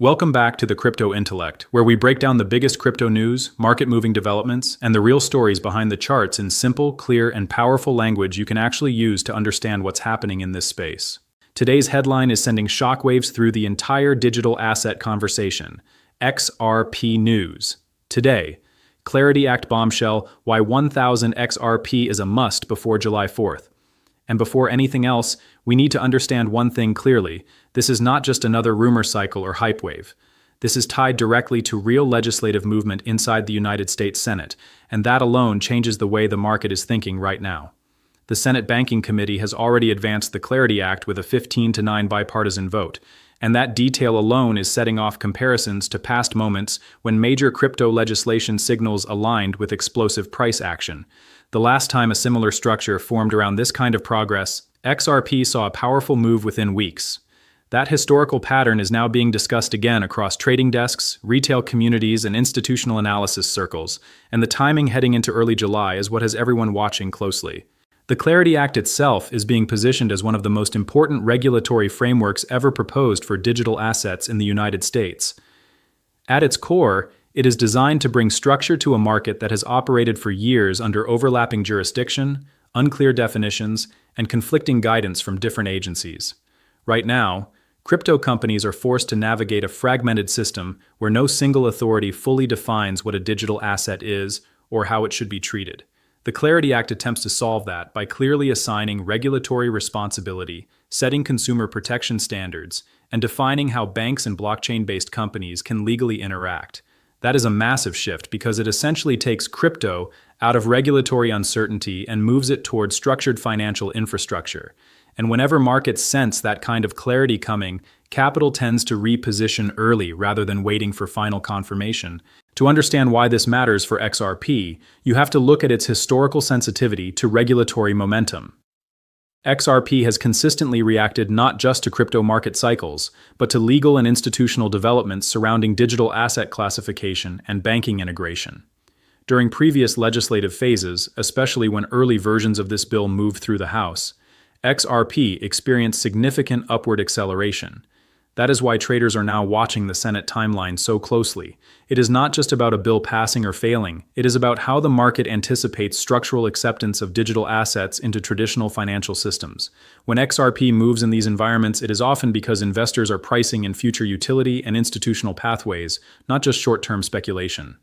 Welcome back to the Crypto Intellect, where we break down the biggest crypto news, market-moving developments, and the real stories behind the charts in simple, clear, and powerful language you can actually use to understand what's happening in this space. Today's headline is sending shockwaves through the entire digital asset conversation. XRP news. Today, Clarity Act bombshell, why 1,000 XRP is a must before July 4th. And before anything else, we need to understand one thing clearly. This is not just another rumor cycle or hype wave. This is tied directly to real legislative movement inside the United States Senate, and that alone changes the way the market is thinking right now. The Senate Banking Committee has already advanced the Clarity Act with a 15-9 bipartisan vote, and that detail alone is setting off comparisons to past moments when major crypto legislation signals aligned with explosive price action. The last time a similar structure formed around this kind of progress, XRP saw a powerful move within weeks. That historical pattern is now being discussed again across trading desks, retail communities, and institutional analysis circles, and the timing heading into early July is what has everyone watching closely. The Clarity Act itself is being positioned as one of the most important regulatory frameworks ever proposed for digital assets in the United States. At its core, it is designed to bring structure to a market that has operated for years under overlapping jurisdiction, unclear definitions, and conflicting guidance from different agencies. Right now, crypto companies are forced to navigate a fragmented system where no single authority fully defines what a digital asset is or how it should be treated. The Clarity Act attempts to solve that by clearly assigning regulatory responsibility, setting consumer protection standards, and defining how banks and blockchain-based companies can legally interact. That is a massive shift because it essentially takes crypto out of regulatory uncertainty and moves it toward structured financial infrastructure. And whenever markets sense that kind of clarity coming, capital tends to reposition early rather than waiting for final confirmation. To understand why this matters for XRP, you have to look at its historical sensitivity to regulatory momentum. XRP has consistently reacted not just to crypto market cycles, but to legal and institutional developments surrounding digital asset classification and banking integration. During previous legislative phases, especially when early versions of this bill moved through the House, XRP experienced significant upward acceleration. That is why traders are now watching the Senate timeline so closely. It is not just about a bill passing or failing, it is about how the market anticipates structural acceptance of digital assets into traditional financial systems. When XRP moves in these environments, it is often because investors are pricing in future utility and institutional pathways, not just short-term speculation.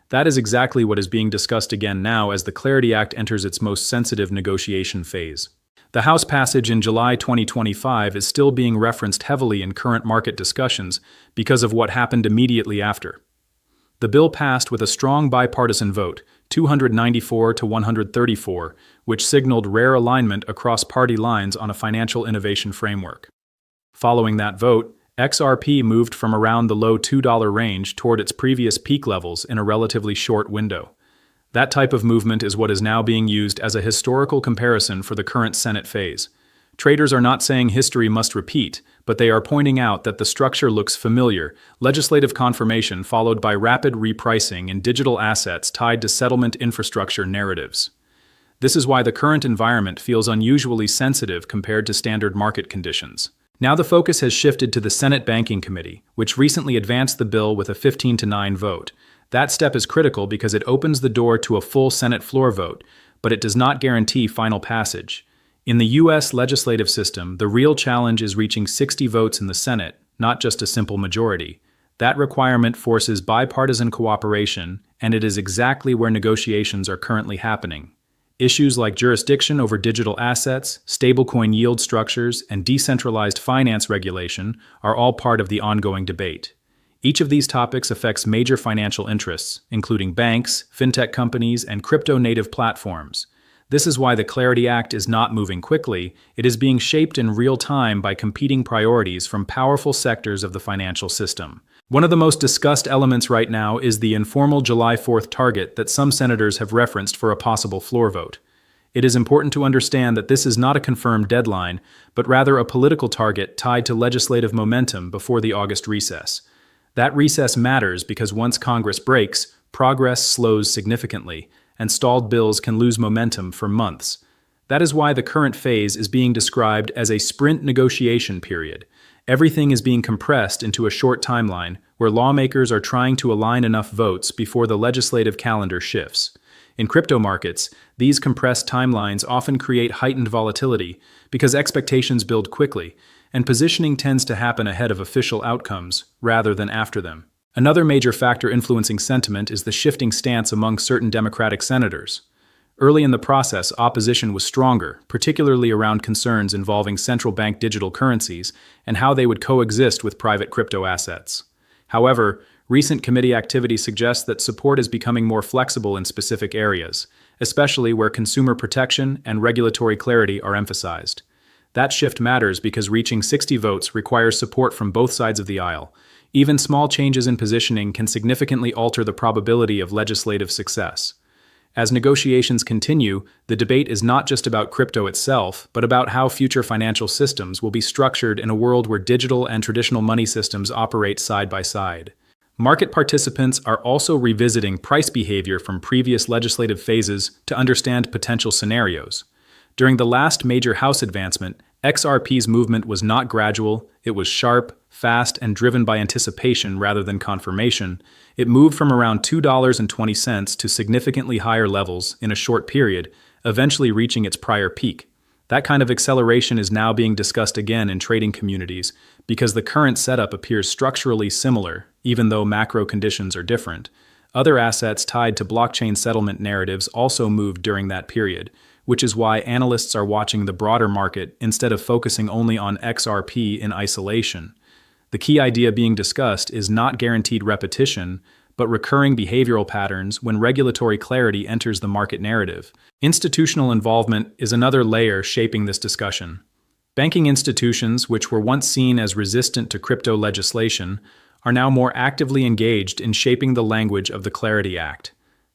That is exactly what is being discussed again now as the Clarity Act enters its most sensitive negotiation phase. The House passage in July 2025 is still being referenced heavily in current market discussions because of what happened immediately after. The bill passed with a strong bipartisan vote, 294 to 134, which signaled rare alignment across party lines on a financial innovation framework. Following that vote, XRP moved from around the low $2 range toward its previous peak levels in a relatively short window. That type of movement is what is now being used as a historical comparison for the current Senate phase. Traders are not saying history must repeat, but they are pointing out that the structure looks familiar, legislative confirmation followed by rapid repricing in digital assets tied to settlement infrastructure narratives. This is why the current environment feels unusually sensitive compared to standard market conditions. Now the focus has shifted to the Senate Banking Committee, which recently advanced the bill with a 15-9 vote. That step is critical because it opens the door to a full Senate floor vote, but it does not guarantee final passage. In the U.S. legislative system, the real challenge is reaching 60 votes in the Senate, not just a simple majority. That requirement forces bipartisan cooperation, and it is exactly where negotiations are currently happening. Issues like jurisdiction over digital assets, stablecoin yield structures, and decentralized finance regulation are all part of the ongoing debate. Each of these topics affects major financial interests, including banks, fintech companies, and crypto-native platforms. This is why the Clarity Act is not moving quickly. It is being shaped in real time by competing priorities from powerful sectors of the financial system. One of the most discussed elements right now is the informal July 4th target that some senators have referenced for a possible floor vote. It is important to understand that this is not a confirmed deadline, but rather a political target tied to legislative momentum before the August recess. That recess matters because once Congress breaks, progress slows significantly, and stalled bills can lose momentum for months. That is why the current phase is being described as a sprint negotiation period. Everything is being compressed into a short timeline where lawmakers are trying to align enough votes before the legislative calendar shifts. In crypto markets, these compressed timelines often create heightened volatility because expectations build quickly, and positioning tends to happen ahead of official outcomes rather than after them. Another major factor influencing sentiment is the shifting stance among certain Democratic senators. Early in the process, opposition was stronger, particularly around concerns involving central bank digital currencies and how they would coexist with private crypto assets. However, recent committee activity suggests that support is becoming more flexible in specific areas, especially where consumer protection and regulatory clarity are emphasized. That shift matters because reaching 60 votes requires support from both sides of the aisle. Even small changes in positioning can significantly alter the probability of legislative success. As negotiations continue, the debate is not just about crypto itself, but about how future financial systems will be structured in a world where digital and traditional money systems operate side by side. Market participants are also revisiting price behavior from previous legislative phases to understand potential scenarios. During the last major House advancement, XRP's movement was not gradual, it was sharp, fast, and driven by anticipation rather than confirmation. It moved from around $2.20 to significantly higher levels in a short period, eventually reaching its prior peak. That kind of acceleration is now being discussed again in trading communities because the current setup appears structurally similar, even though macro conditions are different. Other assets tied to blockchain settlement narratives also moved during that period, which is why analysts are watching the broader market instead of focusing only on XRP in isolation. The key idea being discussed is not guaranteed repetition, but recurring behavioral patterns when regulatory clarity enters the market narrative. Institutional involvement is another layer shaping this discussion. Banking institutions, which were once seen as resistant to crypto legislation, are now more actively engaged in shaping the language of the Clarity Act.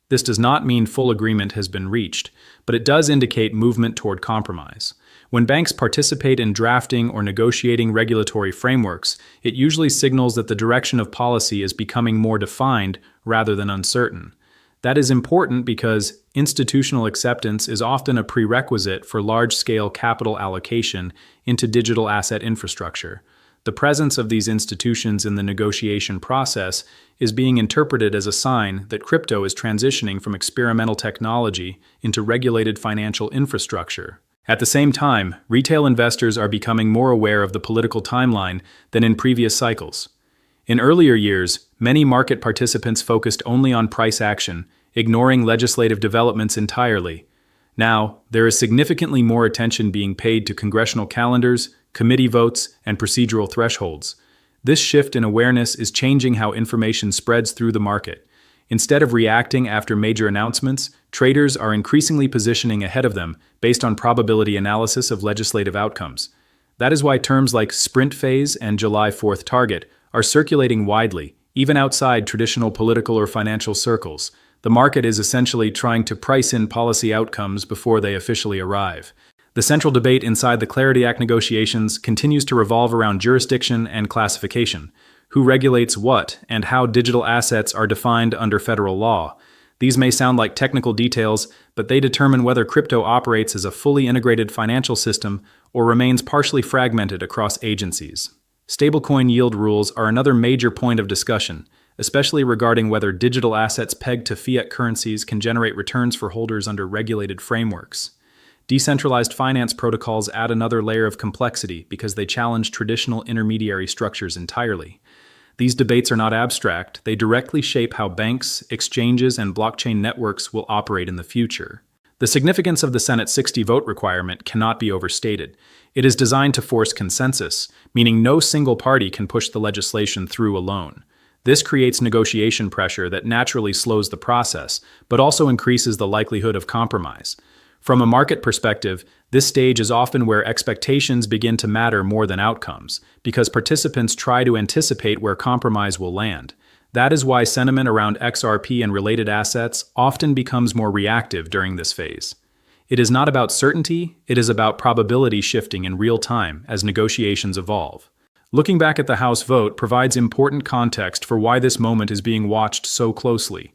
This does not mean full agreement has been reached, but it does indicate movement toward compromise. When banks participate in drafting or negotiating regulatory frameworks, it usually signals that the direction of policy is becoming more defined rather than uncertain. That is important because institutional acceptance is often a prerequisite for large-scale capital allocation into digital asset infrastructure. The presence of these institutions in the negotiation process is being interpreted as a sign that crypto is transitioning from experimental technology into regulated financial infrastructure. At the same time, retail investors are becoming more aware of the political timeline than in previous cycles. In earlier years, many market participants focused only on price action, ignoring legislative developments entirely. Now, there is significantly more attention being paid to congressional calendars, committee votes, and procedural thresholds. This shift in awareness is changing how information spreads through the market. Instead of reacting after major announcements, traders are increasingly positioning ahead of them based on probability analysis of legislative outcomes. That is why terms like sprint phase and July 4th target are circulating widely, even outside traditional political or financial circles. The market is essentially trying to price in policy outcomes before they officially arrive. The central debate inside the Clarity Act negotiations continues to revolve around jurisdiction and classification. Who regulates what, and how digital assets are defined under federal law. These may sound like technical details, but they determine whether crypto operates as a fully integrated financial system or remains partially fragmented across agencies. Stablecoin yield rules are another major point of discussion, especially regarding whether digital assets pegged to fiat currencies can generate returns for holders under regulated frameworks. Decentralized finance protocols add another layer of complexity because they challenge traditional intermediary structures entirely. These debates are not abstract, they directly shape how banks, exchanges, and blockchain networks will operate in the future. The significance of the Senate 60 vote requirement cannot be overstated. It is designed to force consensus, meaning no single party can push the legislation through alone. This creates negotiation pressure that naturally slows the process, but also increases the likelihood of compromise. From a market perspective, this stage is often where expectations begin to matter more than outcomes, because participants try to anticipate where compromise will land. That is why sentiment around XRP and related assets often becomes more reactive during this phase. It is not about certainty, it is about probability shifting in real time as negotiations evolve. Looking back at the House vote provides important context for why this moment is being watched so closely.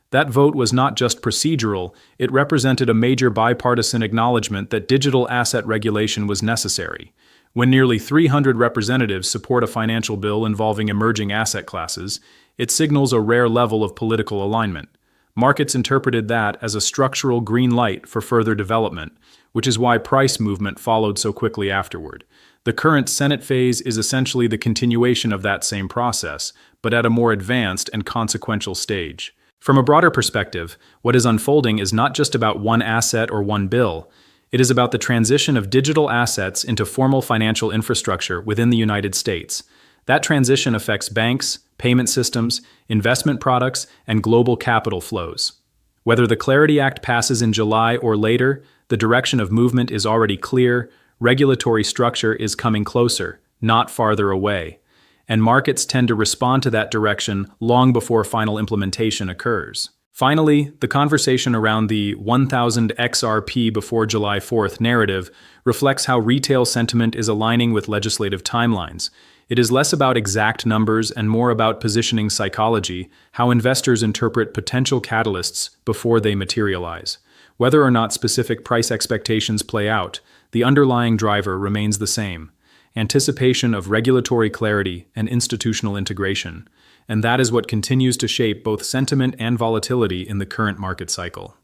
That vote was not just procedural, it represented a major bipartisan acknowledgement that digital asset regulation was necessary. When nearly 300 representatives support a financial bill involving emerging asset classes, it signals a rare level of political alignment. Markets interpreted that as a structural green light for further development, which is why price movement followed so quickly afterward. The current Senate phase is essentially the continuation of that same process, but at a more advanced and consequential stage. From a broader perspective, what is unfolding is not just about one asset or one bill. It is about the transition of digital assets into formal financial infrastructure within the United States. That transition affects banks, payment systems, investment products, and global capital flows. Whether the Clarity Act passes in July or later, the direction of movement is already clear. Regulatory structure is coming closer, not farther away. And markets tend to respond to that direction long before final implementation occurs. Finally, the conversation around the 1,000 XRP before July 4th narrative reflects how retail sentiment is aligning with legislative timelines. It is less about exact numbers and more about positioning psychology, how investors interpret potential catalysts before they materialize. Whether or not specific price expectations play out, the underlying driver remains the same: anticipation of regulatory clarity and institutional integration. And that is what continues to shape both sentiment and volatility in the current market cycle.